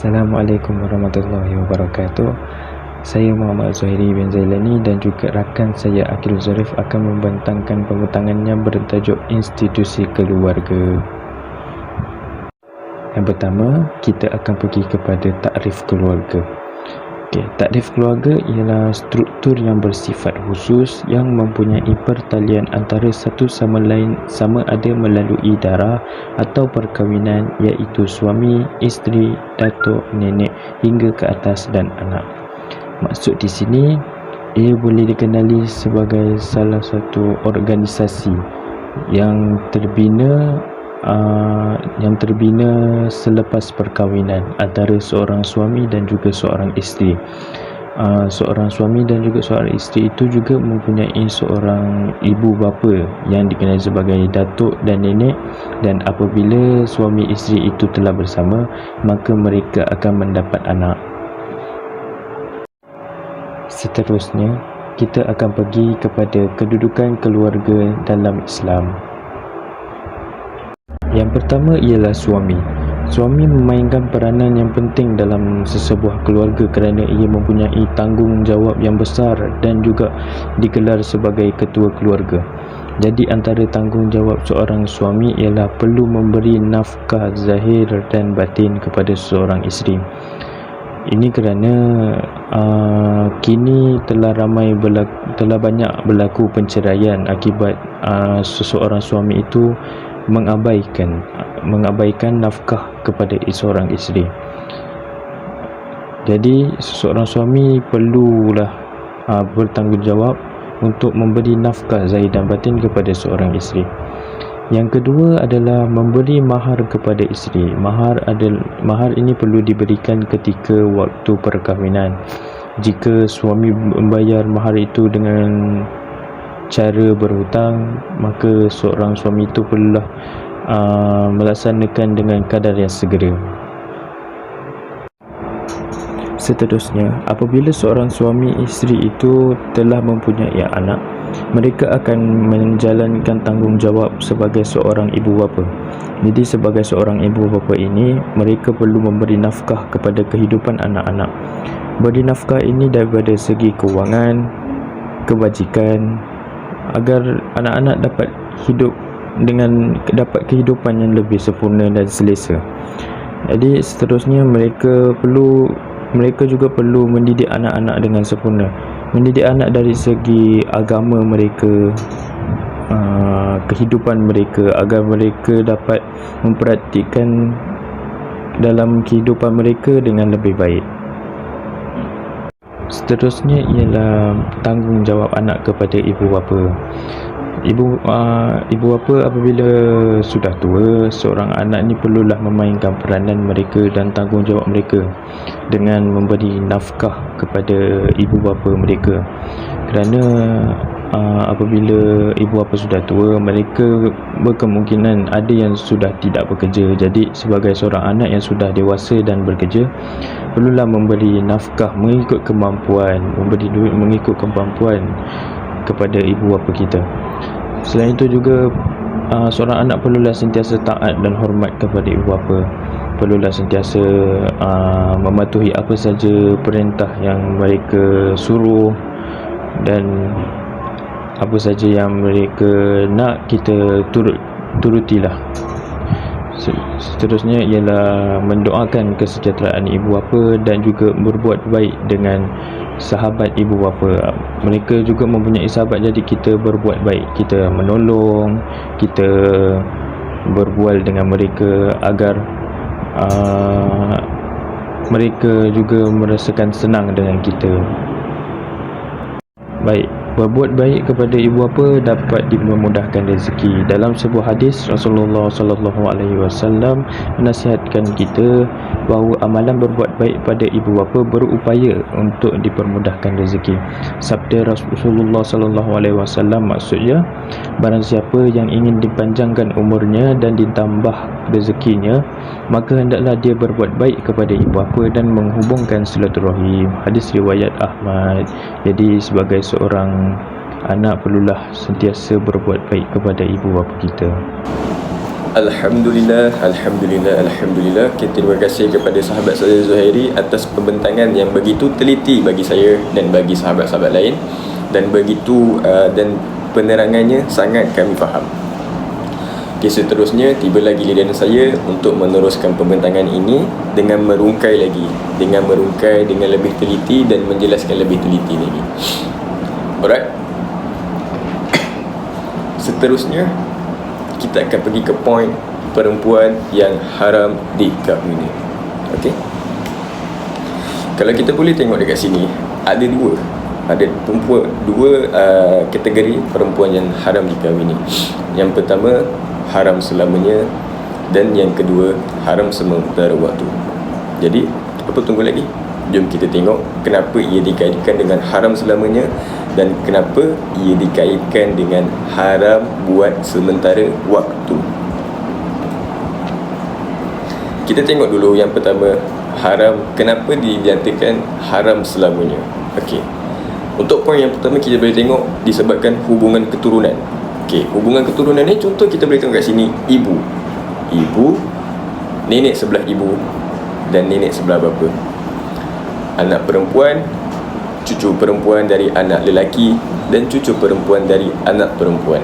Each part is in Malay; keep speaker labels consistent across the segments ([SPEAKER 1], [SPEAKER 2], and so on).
[SPEAKER 1] Assalamualaikum warahmatullahi wabarakatuh. Saya Muhammad Zuhairi bin Zailani dan juga rakan saya Akil Zarif akan membentangkan pembentangannya bertajuk institusi keluarga. Yang pertama, kita akan pergi kepada takrif keluarga. Takrif keluarga ialah struktur yang bersifat khusus yang mempunyai pertalian antara satu sama lain sama ada melalui darah atau perkahwinan, iaitu suami, isteri, datuk, nenek hingga ke atas dan anak. Maksud di sini, ia boleh dikenali sebagai salah satu organisasi yang terbina selepas perkahwinan antara seorang suami dan juga seorang isteri. Seorang suami dan juga seorang isteri itu juga mempunyai seorang ibu bapa yang dikenali sebagai datuk dan nenek, dan apabila suami isteri itu telah bersama, maka mereka akan mendapat anak. Seterusnya, kita akan pergi kepada kedudukan keluarga dalam Islam. Yang pertama ialah suami. Suami memainkan peranan yang penting dalam sesebuah keluarga kerana ia mempunyai tanggungjawab yang besar dan juga digelar sebagai ketua keluarga. Jadi antara tanggungjawab seorang suami ialah perlu memberi nafkah zahir dan batin kepada seorang isteri. Ini kerana kini telah banyak berlaku penceraian akibat seseorang suami itu mengabaikan nafkah kepada seorang isteri. Jadi seseorang suami perlulah bertanggungjawab untuk memberi nafkah zahir dan batin kepada seorang isteri. Yang kedua adalah memberi mahar kepada isteri. Mahar ini perlu diberikan ketika waktu perkahwinan. Jika suami membayar mahar itu dengan cara berhutang, maka seorang suami itu perlulah melaksanakan dengan kadar yang segera. Seterusnya, apabila seorang suami isteri itu telah mempunyai anak, mereka akan menjalankan tanggungjawab sebagai seorang ibu bapa. Jadi sebagai seorang ibu bapa ini, mereka perlu memberi nafkah kepada kehidupan anak-anak. Beri nafkah ini daripada segi kewangan, kebajikan, agar anak-anak dapat kehidupan yang lebih sempurna dan selesa. Jadi seterusnya, mereka juga perlu mendidik anak-anak dengan sempurna. Mendidik anak dari segi agama mereka, kehidupan mereka, agar mereka dapat mempraktikkan dalam kehidupan mereka dengan lebih baik. Seterusnya ialah tanggungjawab anak kepada ibu bapa. Ibu bapa apabila sudah tua, seorang anak ni perlulah memainkan peranan mereka dan tanggungjawab mereka dengan memberi nafkah kepada ibu bapa mereka. Kerana apabila ibu bapa sudah tua, mereka berkemungkinan ada yang sudah tidak bekerja. Jadi sebagai seorang anak yang sudah dewasa dan bekerja, perlulah memberi nafkah mengikut kemampuan, memberi duit mengikut kemampuan kepada ibu bapa kita. Selain itu juga, seorang anak perlulah sentiasa taat dan hormat kepada ibu bapa. Perlulah sentiasa mematuhi apa saja perintah yang mereka suruh, dan apa saja yang mereka nak, kita turutilah. Seterusnya ialah mendoakan kesejahteraan ibu bapa dan juga berbuat baik dengan sahabat ibu bapa. Mereka juga mempunyai sahabat, jadi kita berbuat baik, kita menolong, kita berbual dengan mereka agar mereka juga merasakan senang dengan kita. Baik, berbuat baik kepada ibu bapa dapat memudahkan rezeki. Dalam sebuah hadis, Rasulullah sallallahu alaihi wasallam menasihatkan kita bahawa amalan berbuat baik pada ibu bapa berupaya untuk dipermudahkan rezeki. Sabda Rasulullah sallallahu alaihi wasallam maksudnya, barang siapa yang ingin dipanjangkan umurnya dan ditambah rezekinya, maka hendaklah dia berbuat baik kepada ibu bapa dan menghubungkan silaturahim. Hadis riwayat Ahmad. Jadi sebagai seorang anak perlulah sentiasa berbuat baik kepada ibu bapa kita.
[SPEAKER 2] Alhamdulillah. Okay, terima kasih kepada sahabat saya Zuhairi atas pembentangan yang begitu teliti bagi saya dan bagi sahabat-sahabat lain, dan begitu dan penerangannya sangat kami faham. Okay, seterusnya tiba lagi giliran saya untuk meneruskan pembentangan ini dengan merungkai lagi, dengan lebih teliti dan menjelaskan lebih teliti lagi. Alright. Seterusnya kita akan pergi ke poin perempuan yang haram dikahwini. Okey. Kalau kita boleh tengok dekat sini, ada dua kategori perempuan yang haram dikahwini. Yang pertama, haram selamanya, dan yang kedua, haram sementara waktu. Jadi, apa tunggu lagi? Jom kita tengok kenapa ia dikaitkan dengan haram selamanya dan kenapa ia dikaitkan dengan haram buat sementara waktu. Kita tengok dulu yang pertama, haram. Kenapa dinyatakan haram selamanya? Okey. Untuk poin yang pertama, kita boleh tengok disebabkan hubungan keturunan. Okey, hubungan keturunan ni contoh kita boleh tengok kat sini, ibu, nenek sebelah ibu dan nenek sebelah bapa. Anak perempuan, cucu perempuan dari anak lelaki dan cucu perempuan dari anak perempuan.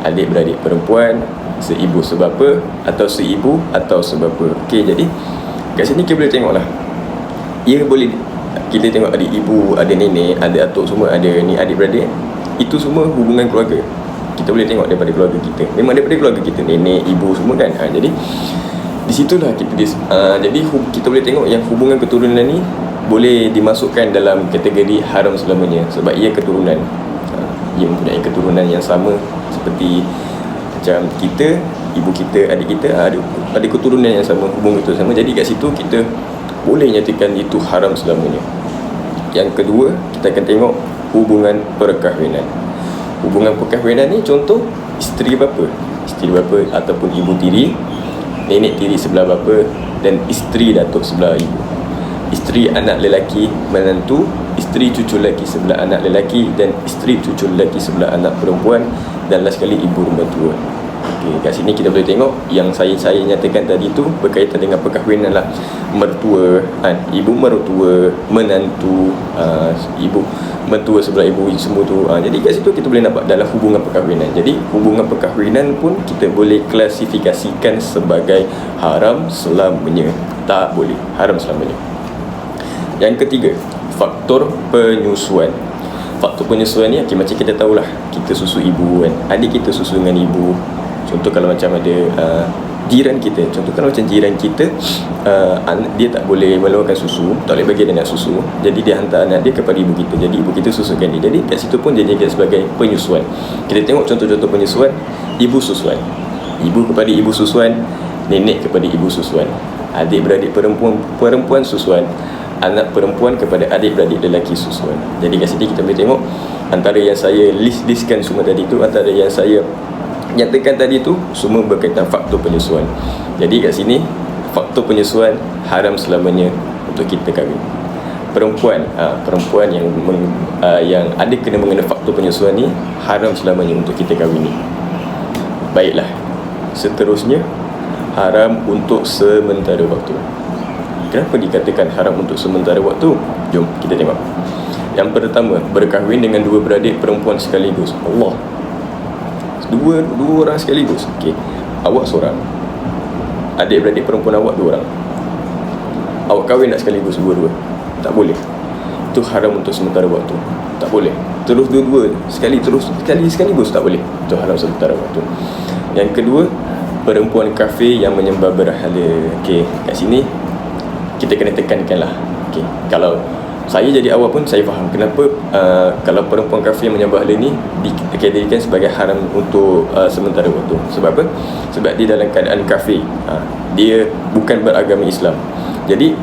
[SPEAKER 2] Adik-beradik perempuan, seibu sebapa atau seibu atau sebapa. Okey, jadi kat sini kita boleh tengoklah. Ia boleh kita tengok ada ibu, ada nenek, ada atuk, semua ada ni adik-beradik. Itu semua hubungan keluarga. Kita boleh tengok daripada keluarga kita. Memang daripada keluarga kita, nenek, ibu semua kan. Jadi di situlah jadi kita boleh tengok yang hubungan keturunan ni boleh dimasukkan dalam kategori haram selamanya sebab ia keturunan. Ia mempunyai keturunan yang sama seperti macam kita, ibu kita, adik kita ada keturunan yang sama, hubungan itu sama. Jadi kat situ kita boleh nyatakan itu haram selamanya. Yang kedua, kita akan tengok hubungan perkahwinan. Hubungan perkahwinan ni contoh isteri bapa ataupun ibu tiri, nenek tiri sebelah bapa dan isteri datuk sebelah ibu. Isteri anak lelaki menantu, isteri cucu lelaki sebelah anak lelaki dan isteri cucu lelaki sebelah anak perempuan, dan last sekali ibu rumah tua. Okey, kat sini kita boleh tengok yang saya nyatakan tadi tu berkaitan dengan perkahwinan lah. Mertua, ibu mertua, menantu, ibu mertua sebelah ibu, semua tu. Jadi kat situ kita boleh nampak dalam hubungan perkahwinan. Jadi hubungan perkahwinan pun kita boleh klasifikasikan sebagai haram selamanya. Tak boleh, haram selamanya. Yang ketiga, faktor penyusuan. Faktor penyusuan ni macam kita tahulah, kita susu ibu kan, adik kita susu dengan ibu. Contoh kalau macam ada jiran kita, dia tak boleh meluahkan susu, tak boleh bagi anak susu, jadi dia hantar anak dia kepada ibu kita, jadi ibu kita susukan dia. Jadi kat situ pun dia jadi sebagai penyusuan. Kita tengok contoh-contoh penyusuan. Ibu susuan, ibu kepada ibu susuan, nenek kepada ibu susuan, adik-beradik perempuan susuan, anak perempuan kepada adik-beradik lelaki susuan. Jadi kat sini kita boleh tengok antara yang saya listkan semua tadi tu, antara yang saya nyatakan tadi tu semua berkaitan faktor penyusuan. Jadi kat sini faktor penyusuan haram selamanya untuk kita kahwin. Perempuan yang ada kena mengena faktor penyusuan ni haram selamanya untuk kita kahwin ni. Baiklah. Seterusnya, haram untuk sementara waktu. Kenapa dikatakan haram untuk sementara waktu? Jom kita tengok. Yang pertama, berkahwin dengan dua beradik perempuan sekaligus. Allah. Dua orang sekaligus. Okey. Awak seorang, adik-beradik perempuan awak dua orang. Awak kahwin nak sekaligus dua-dua? Tak boleh. Itu haram untuk sementara waktu. Tak boleh. Terus dua-dua sekaligus tak boleh. Itu haram sementara waktu. Yang kedua, perempuan kafir yang menyembah berhala. Okey, kat sini kita kena tekankan lah. Okay. Kalau saya jadi awal pun saya faham kenapa kalau perempuan kafir yang menyembah berhala ni dikategorikan sebagai haram untuk sementara waktu. Sebab apa? Sebab dia dalam keadaan kafir, dia bukan beragama Islam. Jadi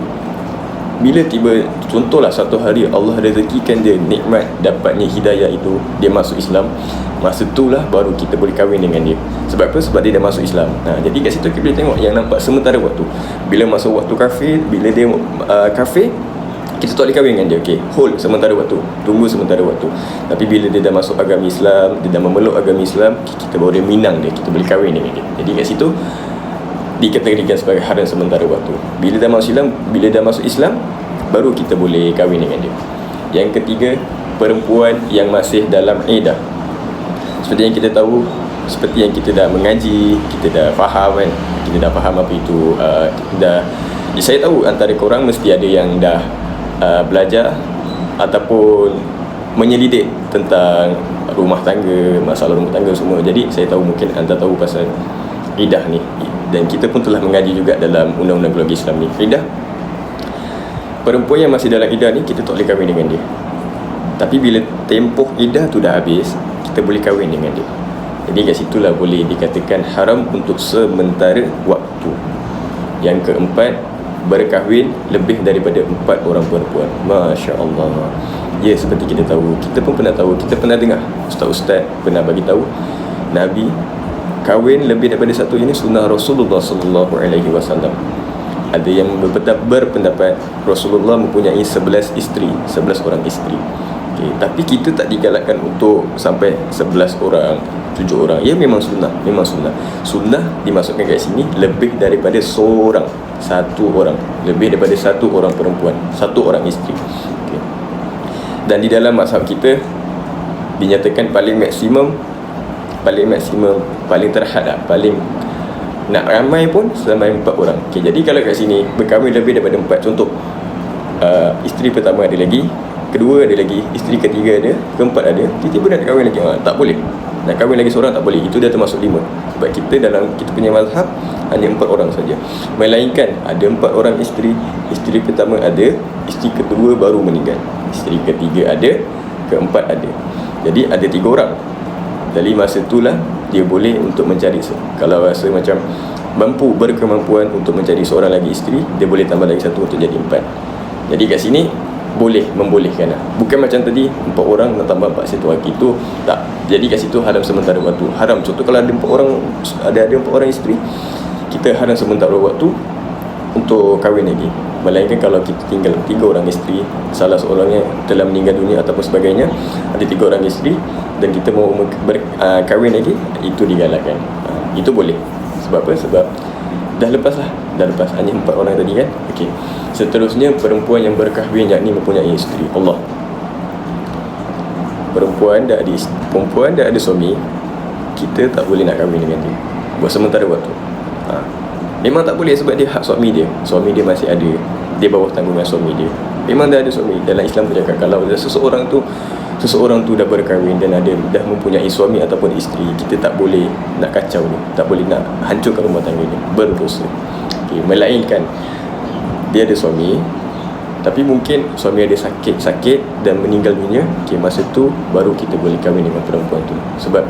[SPEAKER 2] bila tiba, contohlah satu hari Allah rezekikan dia nikmat dapatnya hidayah itu, dia masuk Islam, masa itulah baru kita boleh kahwin dengan dia. Sebab apa? Sebab dia dah masuk Islam. Jadi kat situ kita boleh tengok yang nampak sementara waktu. Bila masuk waktu kafir, bila dia kafir, kita tak boleh kahwin dengan dia. Okay, hold sementara waktu, tunggu sementara waktu. Tapi bila dia dah masuk agama Islam, dia dah memeluk agama Islam, kita baru dia minang dia, kita boleh kahwin dengan dia. Jadi kat situ dikategorikan sebagai haram sementara waktu. Bila dah masuk Islam, baru kita boleh kahwin dengan dia. Yang ketiga, perempuan yang masih dalam iddah. Seperti yang kita tahu, seperti yang kita dah mengaji, kita dah faham kan, kita dah faham apa itu saya tahu antara korang mesti ada yang dah belajar ataupun menyelidik tentang rumah tangga, masalah rumah tangga semua. Jadi saya tahu mungkin anda tahu pasal iddah ni, dan kita pun telah mengaji juga dalam undang-undang keluarga Islam ni. Iddah, perempuan yang masih dalam iddah ni kita tak boleh kahwin dengan dia. Tapi bila tempoh iddah tu dah habis, kita boleh kahwin dengan dia. Jadi kat situlah boleh dikatakan haram untuk sementara waktu. Yang keempat, berkahwin lebih daripada 4 orang perempuan. Masya Allah. Ya, seperti kita tahu, kita pun pernah tahu, kita pernah dengar ustaz-ustaz pernah bagi tahu Nabi kahwin lebih daripada satu. Ini sunnah Rasulullah sallallahu alaihi wasallam. Ada yang berpendapat Rasulullah mempunyai 11 isteri, 11 orang isteri. Okay, tapi kita tak digalakkan untuk sampai 11 orang, 7 orang. Ya, memang sunnah, memang sunnah. Sunnah dimasukkan kat sini lebih daripada seorang, satu orang, lebih daripada satu orang perempuan, satu orang isteri. Okay. Dan di dalam mazhab kita dinyatakan paling maksimum, paling terhad, paling nak ramai pun sampai 4 orang. Okay, jadi kalau kat sini berkahwin lebih daripada 4, contoh isteri pertama ada lagi, kedua ada lagi, isteri ketiga ada, keempat ada, tiba-tiba nak kahwin lagi, tak boleh. Nak kahwin lagi seorang tak boleh, itu dah termasuk 5. Sebab kita punya mazhab hanya 4 orang saja. Melainkan ada 4 orang isteri, isteri pertama ada, isteri kedua baru meninggal, isteri ketiga ada, keempat ada. Jadi ada 3 orang. Dari masa itulah dia boleh untuk mencari, kalau rasa macam berkemampuan untuk mencari seorang lagi isteri, dia boleh tambah lagi 1 untuk jadi 4. Jadi kat sini boleh, membolehkan lah. Bukan macam tadi 4 orang nak tambah 4 satu lagi, tu tak. Jadi kat situ haram sementara waktu. Haram, contoh kalau ada 4 orang, ada 4 orang isteri, kita haram sementara waktu untuk kahwin lagi. Melainkan kalau kita tinggal 3 orang isteri, salah seorangnya telah meninggal dunia ataupun sebagainya, ada 3 orang isteri dan kita mau kahwin lagi, itu digalakkan. Itu boleh. Sebab apa? Sebab dah lepas hanya 4 orang tadi kan. Okey. Seterusnya, perempuan yang berkahwin, yakni mempunyai isteri. Allah, perempuan dah ada suami, kita tak boleh nak kahwin dengan dia buat sementara waktu. Memang tak boleh, sebab dia hak suami dia masih ada, dia bawah tanggungan suami dia. Memang dah ada suami. Dalam Islam bercakap, kalau seseorang tu dah berkahwin dan dah mempunyai suami ataupun isteri, kita tak boleh nak kacau dia, tak boleh nak hancurkan rumah tangga dia, berdosa. Okay. Melainkan dia ada suami, tapi mungkin suami ada sakit dan meninggal dunia. Okay, masa tu baru kita boleh kahwin dengan perempuan tu, sebab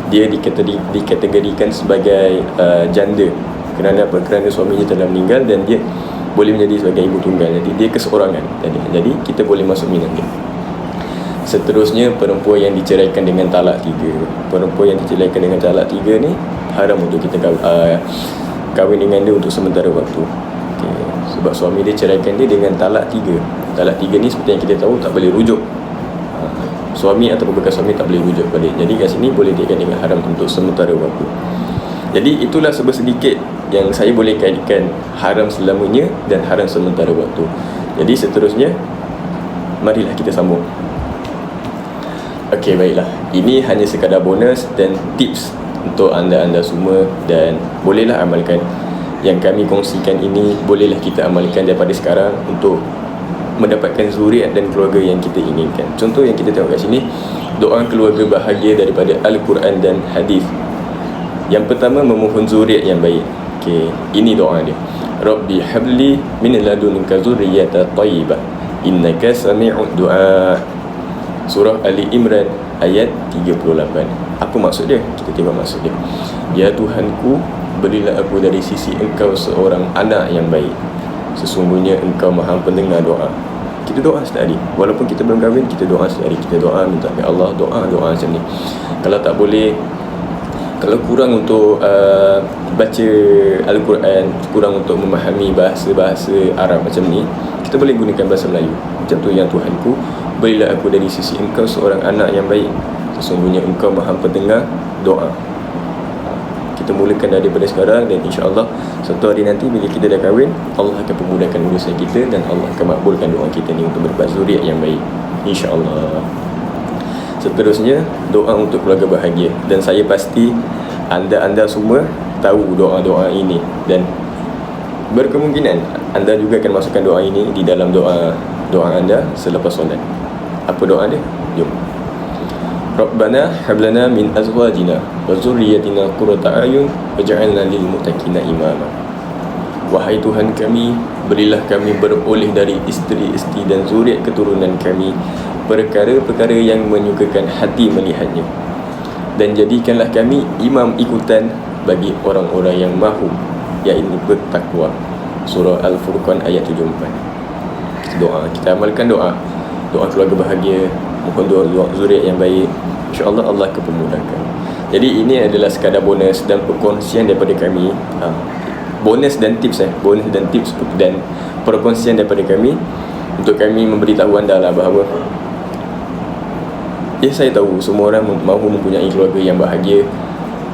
[SPEAKER 2] dia dikategorikan sebagai janda. Kerana apa? Kerana suaminya telah meninggal dan dia boleh menjadi sebagai ibu tunggal. Jadi dia keseorangan. Jadi kita boleh masuk minang dia. Seterusnya, perempuan yang diceraikan dengan talak 3. Perempuan yang diceraikan dengan talak 3 ni haram untuk kita kahwin dengan dia untuk sementara waktu. Okay. Sebab suami dia ceraikan dia dengan talak 3. Talak 3 ni seperti yang kita tahu tak boleh rujuk. Suami ataupun bekas suami tak boleh rujuk balik. Jadi kat sini boleh dikatakan dengan haram untuk sementara waktu. Jadi itulah sedikit yang saya boleh kaitkan haram selamanya dan haram sementara waktu. Jadi seterusnya, marilah kita sambung. Okey, baiklah. Ini hanya sekadar bonus dan tips untuk anda semua, dan bolehlah amalkan. Yang kami kongsikan ini, bolehlah kita amalkan daripada sekarang untuk mendapatkan zuriat dan keluarga yang kita inginkan. Contoh yang kita tengok kat sini, doa keluarga bahagia daripada Al-Quran dan hadis. Yang pertama, memohon zuriat yang baik. Okey, ini doa dia. Rabbi habli min ladunka zurriyatan thayyibah innaka sami'ud du'a. Surah Ali Imran ayat 38. Apa maksud dia? Kita tengok maksud dia. Ya Tuhanku, berilah aku dari sisi Engkau seorang anak yang baik. Sesungguhnya Engkau Maha pendengar doa. Kita doa setiap hari. Walaupun kita belum kahwin, kita doa setiap hari. Kita doa minta ke Allah, doa macam ni. Kalau tak boleh, kalau kurang untuk baca Al-Quran, kurang untuk memahami bahasa Arab macam ni, kita kita boleh gunakan bahasa Melayu macam tu. Yang Tuhanku, berilah aku dari sisi Engkau seorang anak yang baik, sesungguhnya Engkau maha pendengar doa. Kita mulakan daripada sekarang, dan insya-Allah satu hari nanti bila kita dah kahwin, Allah akan pemudahkan urusan kita dan Allah akan makbulkan doa kita ni untuk berbuat zuriat yang baik, insya-Allah. Seterusnya, doa untuk keluarga bahagia, dan saya pasti anda semua tahu doa-doa ini, dan berkemungkinan anda juga akan masukkan doa ini di dalam doa anda selepas solat. Apa doa dia? Jom. Rabbana hablana min azwajina wa zurriyyatina qurrata a'yun waj'alna lil muttaqina imama. Wahai Tuhan kami, berilah kami beroleh dari isteri-isteri dan zuriat keturunan kami perkara-perkara yang menyukakan hati melihatnya, dan jadikanlah kami imam ikutan bagi orang-orang yang mahu, iaitu bertakwa. Surah Al-Furqan ayat 74. Doa, kita amalkan doa keluarga bahagia, mohon doa zuriat yang baik, insya-Allah Allah akan pemudahkan. Jadi ini adalah sekadar bonus dan perkongsian daripada kami, bonus dan tips dan perkongsian daripada kami untuk kami memberitahu anda lah bahawa saya tahu semua orang mahu mempunyai keluarga yang bahagia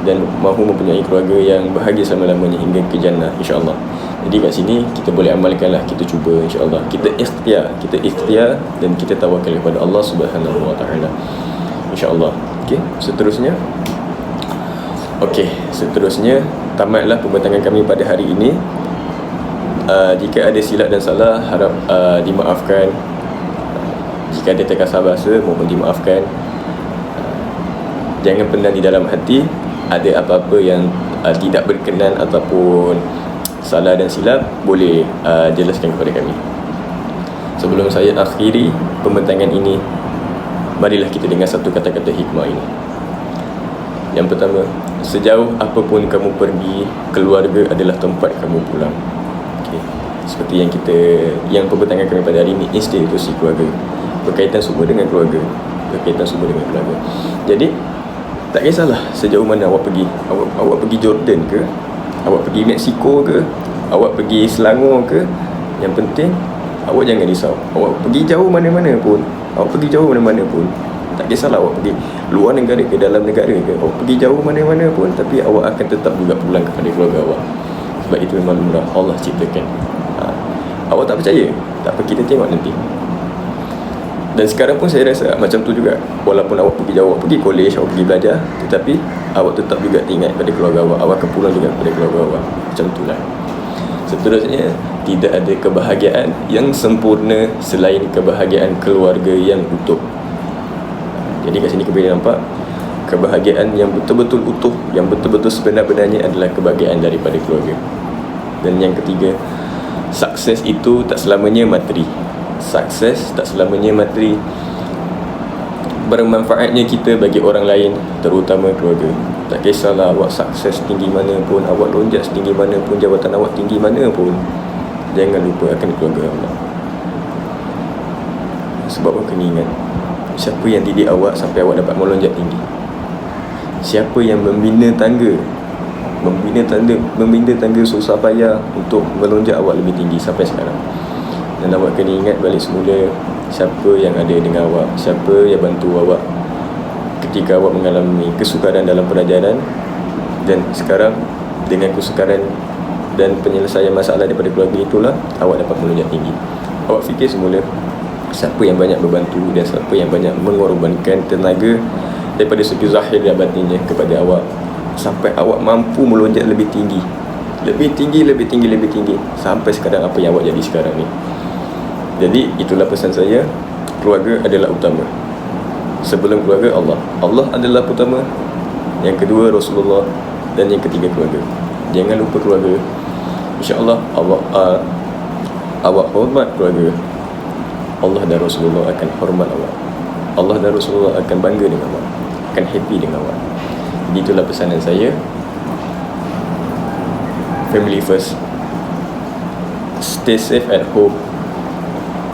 [SPEAKER 2] dan mahu mempunyai keluarga yang bahagia selama-lamanya hingga ke jannah, insya-Allah. Jadi kat sini kita boleh amalkanlah, kita cuba, insya-Allah. Kita ikhtiar dan kita tawakal kepada Allah Subhanahu wa taala, insya-Allah. Seterusnya tamatlah pembentangan kami pada hari ini. Jika ada silap dan salah, harap dimaafkan. Jika ada terkasar bahasa, mohon dimaafkan. Jangan pendam di dalam hati. Ada apa-apa yang tidak berkenan ataupun salah dan silap, boleh jelaskan kepada kami. Sebelum saya akhiri pembentangan ini, marilah kita dengar satu kata-kata hikmah ini. Yang pertama, sejauh apapun kamu pergi, keluarga adalah tempat kamu pulang. Seperti yang pembentangan kami pada hari ini, institusi keluarga, berkaitan semua dengan keluarga. Jadi tak kisahlah sejauh mana awak pergi. Awak pergi Jordan ke, awak pergi Mexico ke, awak pergi Selangor ke, yang penting awak jangan risau. Awak pergi jauh mana-mana pun, tak kisahlah awak pergi luar negara ke dalam negara ke, awak pergi jauh mana-mana pun, tapi awak akan tetap juga pulang kepada keluarga awak. Sebab itu memang lumrah Allah ciptakan. Awak tak percaya? Tak apa, kita tengok nanti. Dan sekarang pun saya rasa macam tu juga. Walaupun awak pergi jauh, awak pergi college, awak pergi belajar, tetapi awak tetap juga ingat pada keluarga awak. Awak akan pulang juga kepada keluarga awak. Macam itulah. Seterusnya, tidak ada kebahagiaan yang sempurna selain kebahagiaan keluarga yang utuh. Jadi kat sini kita boleh nampak kebahagiaan yang betul-betul utuh, yang betul-betul sebenar-benarnya adalah kebahagiaan daripada keluarga. Dan yang ketiga, sukses itu tak selamanya materi. Bermanfaatnya kita bagi orang lain, terutama keluarga. Tak kisahlah awak sukses tinggi mana pun, awak lonjak setinggi mana pun, jabatan awak tinggi mana pun, jangan lupa akan keluarga awak. Sebab awak kena ingat, siapa yang didik awak sampai awak dapat melonjak tinggi? Siapa yang membina tangga susah payah untuk melonjak awak lebih tinggi sampai sekarang? Dan awak kena ingat balik semula, siapa yang ada dengan awak, siapa yang bantu awak ketika awak mengalami kesukaran dalam pelajaran. Dan sekarang dengan kesukaran dan penyelesaian masalah daripada keluarga itulah awak dapat melonjak tinggi. Awak fikir semula, siapa yang banyak membantu dan siapa yang banyak mengorbankan tenaga daripada segi zahir dan batinnya kepada awak, sampai awak mampu melonjak lebih tinggi sampai sekarang apa yang awak jadi sekarang ni. Jadi itulah pesan saya, keluarga adalah utama. Sebelum keluarga, Allah adalah utama. Yang kedua Rasulullah, dan yang ketiga keluarga. Jangan lupa keluarga. InsyaAllah awak hormat keluarga, Allah dan Rasulullah akan hormat awak. Allah dan Rasulullah akan bangga dengan awak, akan happy dengan awak. Jadi itulah pesanan saya. Family first. Stay safe at home.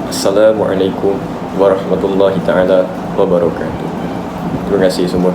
[SPEAKER 2] Assalamualaikum warahmatullahi ta'ala wabarakatuh. Terima kasih semua.